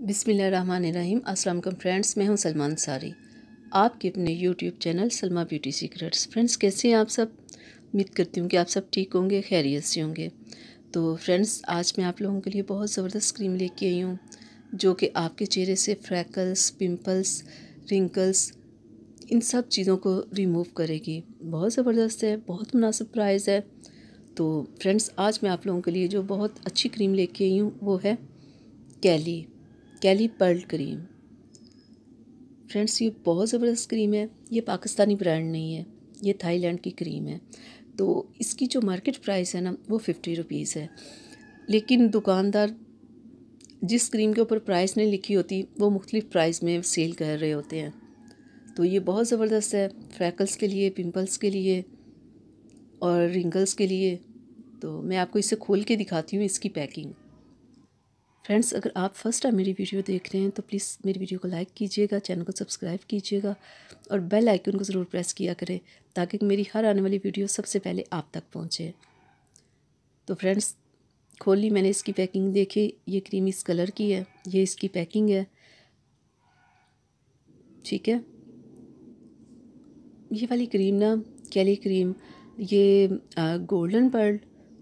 बिस्मिल्लाहिर्रहमानिर्रहीम। अस्सलाम वालेकुम फ्रेंड्स, मैं हूं सलमान सारी, आपके अपने YouTube channel Salma beauty secrets. Friends, कैसे हैं आप सब? उम्मीद करती हूं कि आप सब ठीक होंगे, खैरियत से होंगे। तो फ्रेंड्स, आज मैं आप लोगों के लिए बहुत ज़बरदस्त क्रीम लेके आई हूँ जो कि आपके चेहरे से फ्रैकल्स, पिंपल्स, रिंकल्स, इन सब चीज़ों को रिमूव करेगी। बहुत ज़बरदस्त है, बहुत मुनासिब प्राइस है। तो फ्रेंड्स, आज मैं आप लोगों के लिए जो बहुत अच्छी क्रीम लेके आई हूँ वो है कैली पर्ल क्रीम। फ्रेंड्स, ये बहुत ज़बरदस्त क्रीम है। ये पाकिस्तानी ब्रांड नहीं है, ये थाईलैंड की क्रीम है। तो इसकी जो मार्केट प्राइस है ना वो 50 रुपीज़ है, लेकिन दुकानदार जिस क्रीम के ऊपर प्राइस नहीं लिखी होती वो मुख्तलिफ प्राइस में सेल कर रहे होते हैं। तो ये बहुत ज़बरदस्त है फ्रैकल्स के लिए, पिंपल्स के लिए और रिंकल्स के लिए। तो मैं आपको इसे खोल के दिखाती हूँ इसकी पैकिंग। फ्रेंड्स, अगर आप फर्स्ट टाइम मेरी वीडियो देख रहे हैं तो प्लीज़ मेरी वीडियो को लाइक कीजिएगा, चैनल को सब्सक्राइब कीजिएगा और बेल आइकन को ज़रूर प्रेस किया करें ताकि मेरी हर आने वाली वीडियो सबसे पहले आप तक पहुंचे। तो फ्रेंड्स, खोल ली मैंने इसकी पैकिंग। देखिए, ये क्रीम इस कलर की है, ये इसकी पैकिंग है। ठीक है, ये वाली क्रीम ना, कैली क्रीम, ये गोल्डन पर्ल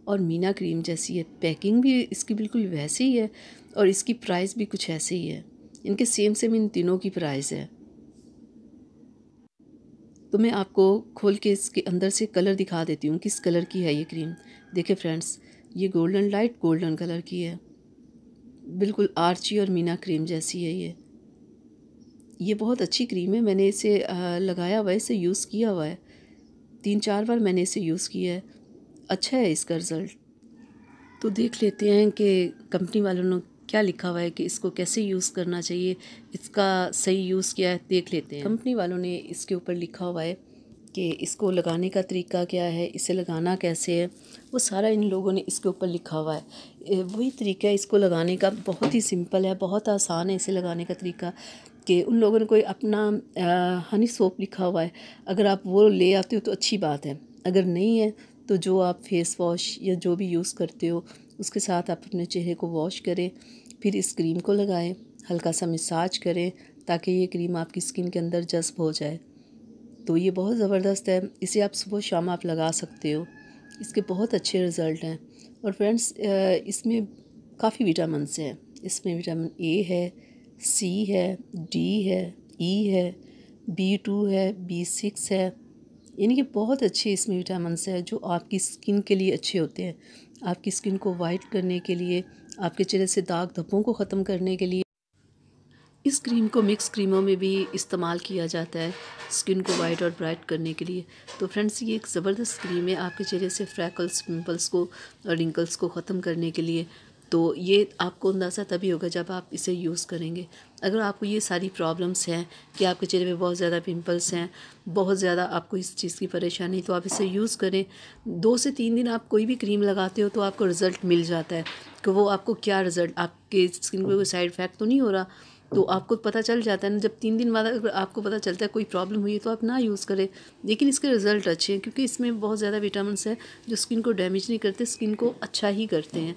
और मीना क्रीम जैसी है। पैकिंग भी इसकी बिल्कुल वैसी ही है और इसकी प्राइस भी कुछ ऐसे ही है। इनके सेम इन तीनों की प्राइस है। तो मैं आपको खोल के इसके अंदर से कलर दिखा देती हूँ किस कलर की है ये क्रीम। देखिए फ्रेंड्स, ये गोल्डन, लाइट गोल्डन कलर की है, बिल्कुल आर्ची और मीना क्रीम जैसी है ये बहुत अच्छी क्रीम है। मैंने इसे लगाया हुआ है, इसे यूज़ किया हुआ है, 3-4 बार मैंने इसे यूज़ किया है। अच्छा है इसका रिज़ल्ट। तो देख लेते हैं कि कंपनी वालों ने क्या लिखा हुआ है कि इसको कैसे यूज़ करना चाहिए, इसका सही यूज़ क्या है देख लेते हैं। कंपनी वालों ने इसके ऊपर लिखा हुआ है कि इसको लगाने का तरीका क्या है, इसे लगाना कैसे है, वो सारा इन लोगों ने इसके ऊपर लिखा हुआ है। वही तरीका है इसको लगाने का, बहुत ही सिंपल है, बहुत आसान है इसे लगाने का तरीका। कि उन लोगों ने कोई अपना हनी सोप लिखा हुआ है, अगर आप वो ले आते हो तो अच्छी बात है, अगर नहीं है तो जो आप फेस वॉश या जो भी यूज़ करते हो उसके साथ आप अपने चेहरे को वॉश करें, फिर इस क्रीम को लगाएं, हल्का सा मसाज करें ताकि ये क्रीम आपकी स्किन के अंदर जज़्ब हो जाए। तो ये बहुत ज़बरदस्त है, इसे आप सुबह शाम आप लगा सकते हो, इसके बहुत अच्छे रिज़ल्ट हैं। और फ्रेंड्स, इसमें काफ़ी विटामिन्स हैं। इसमें विटामिन ए है, सी है, डी है, ई है, B2 है, B6 है, यानी कि बहुत अच्छे इसमें विटामिन्स है जो आपकी स्किन के लिए अच्छे होते हैं। आपकी स्किन को वाइट करने के लिए, आपके चेहरे से दाग धब्बों को ख़त्म करने के लिए इस क्रीम को मिक्स क्रीमों में भी इस्तेमाल किया जाता है स्किन को वाइट और ब्राइट करने के लिए। तो फ्रेंड्स, ये एक ज़बरदस्त क्रीम है आपके चेहरे से फ्रैकल्स, पिंपल्स को और रिंकल्स को ख़त्म करने के लिए। तो ये आपको अंदाज़ा तभी होगा जब आप इसे यूज़ करेंगे। अगर आपको ये सारी प्रॉब्लम्स हैं कि आपके चेहरे पे बहुत ज़्यादा पिंपल्स हैं, बहुत ज़्यादा आपको इस चीज़ की परेशानी, तो आप इसे यूज़ करें। 2 से 3 दिन आप कोई भी क्रीम लगाते हो तो आपको रिज़ल्ट मिल जाता है कि वो आपको क्या रिज़ल्ट, आपके स्किन पर कोई साइड इफ़ेक्ट तो नहीं हो रहा, तो आपको पता चल जाता है ना। जब 3 दिन बाद अगर आपको पता चलता है कोई प्रॉब्लम हुई है तो आप ना यूज़ करें, लेकिन इसके रिज़ल्ट अच्छे हैं क्योंकि इसमें बहुत ज़्यादा विटामिन्स हैं जो स्किन को डैमेज नहीं करते, स्किन को अच्छा ही करते हैं।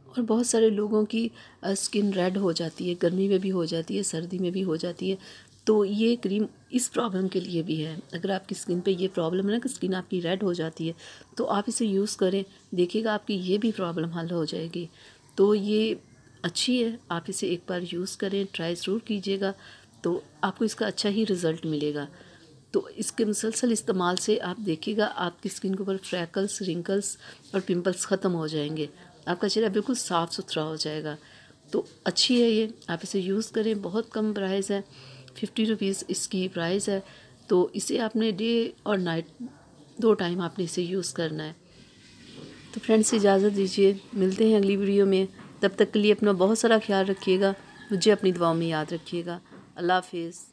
और बहुत सारे लोगों की स्किन रेड हो जाती है, गर्मी में भी हो जाती है, सर्दी में भी हो जाती है। तो ये क्रीम इस प्रॉब्लम के लिए भी है। अगर आपकी स्किन पे ये प्रॉब्लम है ना कि स्किन आपकी रेड हो जाती है, तो आप इसे यूज़ करें, देखिएगा आपकी ये भी प्रॉब्लम हल हो जाएगी। तो ये अच्छी है, आप इसे एक बार यूज़ करें, ट्राई ज़रूर कीजिएगा, तो आपको इसका अच्छा ही रिज़ल्ट मिलेगा। तो इसके मुसलसल इस्तेमाल से आप देखिएगा आपकी स्किन के ऊपर फ्रैकल्स, रिंकल्स और पिंपल्स ख़त्म हो जाएंगे, आपका चेहरा बिल्कुल साफ़ सुथरा हो जाएगा। तो अच्छी है ये, आप इसे यूज़ करें। बहुत कम प्राइस है, 50 रुपीज़ इसकी प्राइस है। तो इसे आपने डे और नाइट 2 टाइम आपने इसे यूज़ करना है। तो फ्रेंड्स, इजाज़त दीजिए, मिलते हैं अगली वीडियो में। तब तक के लिए अपना बहुत सारा ख्याल रखिएगा, मुझे अपनी दुआओं में याद रखिएगा। अल्लाह हाफिज़।